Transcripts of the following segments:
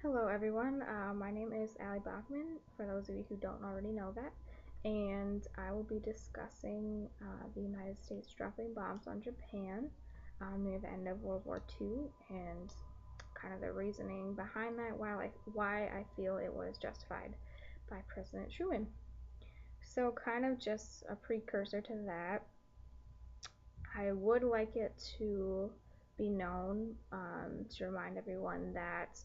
Hello everyone, my name is Bachman, for those of you who don't already know that, and I will be discussing the United States dropping bombs on Japan near the end of World War II and kind of the reasoning behind that, why I feel it was justified by President Truman. So kind of just a precursor to that, I would like it to be known to remind everyone that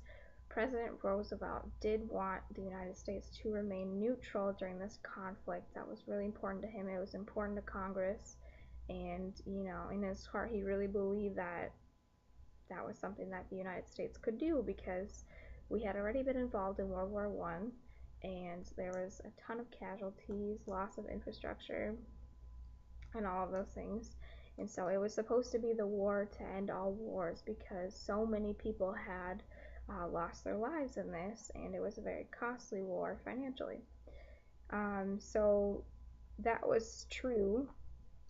President Roosevelt did want the United States to remain neutral during this conflict. That was really important to him. It was important to Congress. And, in his heart, he really believed that that was something that the United States could do because we had already been involved in World War I, and there was a ton of casualties, loss of infrastructure, and all of those things. And so it was supposed to be the war to end all wars because so many people had lost their lives in this, and it was a very costly war financially. So that was true,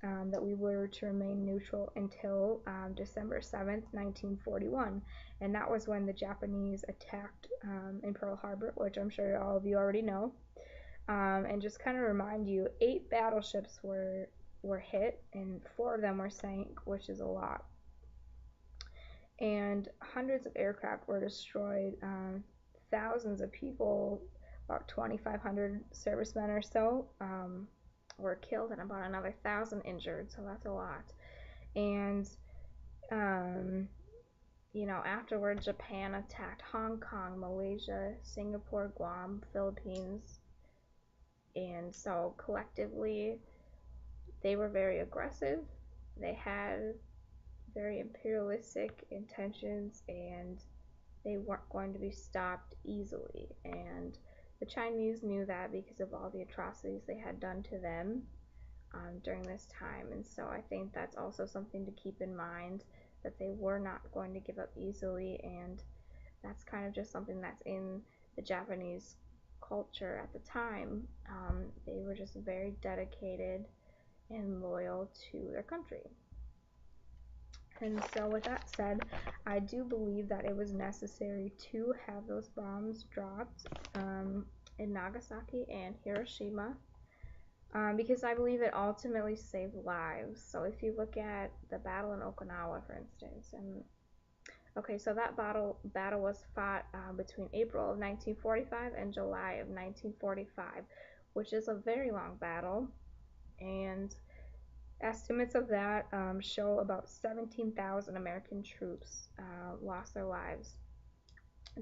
that we were to remain neutral until December 7th, 1941. And that was when the Japanese attacked in Pearl Harbor, which I'm sure all of you already know. And just kind of remind you, 8 battleships were hit and 4 of them were sank, which is a lot. And hundreds of aircraft were destroyed. Thousands of people, about 2,500 servicemen or so, were killed, and about another 1,000 injured. So that's a lot. And afterward, Japan attacked Hong Kong, Malaysia, Singapore, Guam, Philippines, and so collectively they were very aggressive. They had very imperialistic intentions, and they weren't going to be stopped easily. And the Chinese knew that because of all the atrocities they had done to them during this time. And so I think that's also something to keep in mind, that they were not going to give up easily. And that's kind of just something that's in the Japanese culture at the time. They were just very dedicated and loyal to their country. And so with that said, I do believe that it was necessary to have those bombs dropped in Nagasaki and Hiroshima, because I believe it ultimately saved lives. So if you look at the battle in Okinawa, for instance, so that battle was fought between April of 1945 and July of 1945, which is a very long battle, and estimates of that show about 17,000 American troops lost their lives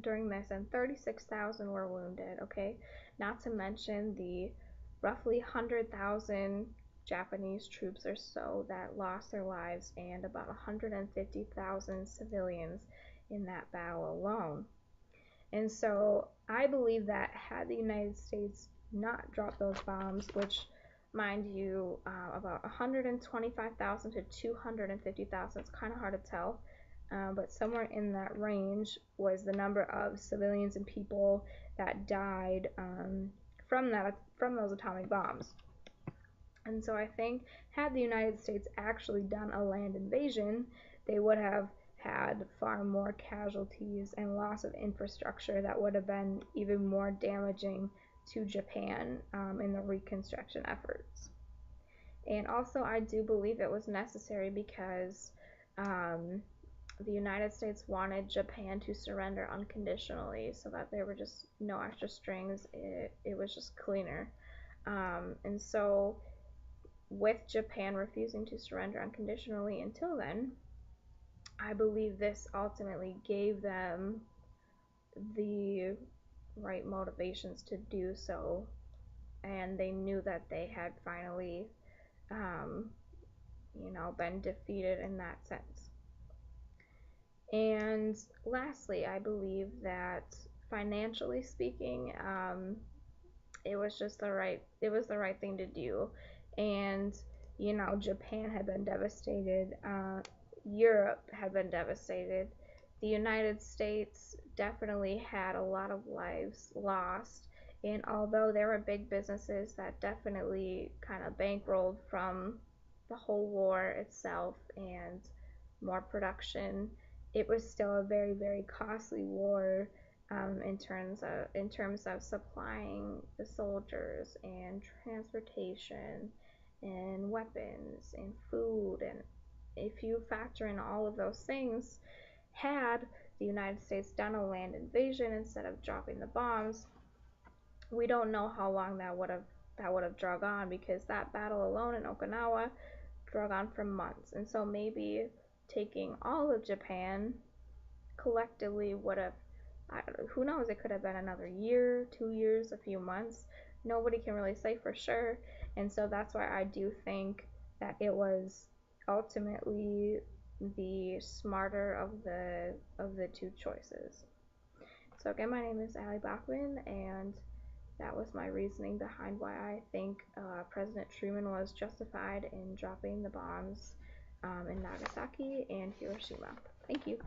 during this, and 36,000 were wounded, okay? Not to mention the roughly 100,000 Japanese troops or so that lost their lives, and about 150,000 civilians in that battle alone. And so I believe that had the United States not dropped those bombs, which, mind you, about 125,000 to 250,000, it's kind of hard to tell, but somewhere in that range was the number of civilians and people that died from those atomic bombs. And so I think had the United States actually done a land invasion, they would have had far more casualties and loss of infrastructure that would have been even more damaging to Japan in the reconstruction efforts. And also, I do believe it was necessary because the United States wanted Japan to surrender unconditionally, so that there were just no extra strings. It was just cleaner. And so, with Japan refusing to surrender unconditionally until then, I believe this ultimately gave them the right motivations to do so, and they knew that they had finally, um, been defeated in that sense. And lastly, I believe that financially speaking, it was the right thing to do. And Japan had been devastated, Europe had been devastated, the United States definitely had a lot of lives lost. And although there were big businesses that definitely kind of bankrolled from the whole war itself and more production, it was still a very, very costly war in terms of supplying the soldiers and transportation and weapons and food. And if you factor in all of those things, had the United States done a land invasion instead of dropping the bombs, we don't know how long that would have drug on, because that battle alone in Okinawa drug on for months. And so maybe taking all of Japan collectively would have, who knows, it could have been another year, 2 years, a few months. Nobody can really say for sure. And so that's why I do think that it was ultimately the smarter of the two choices. So again, my name is Allie Bachman, and that was my reasoning behind why I think President Truman was justified in dropping the bombs in Nagasaki and Hiroshima. Thank you.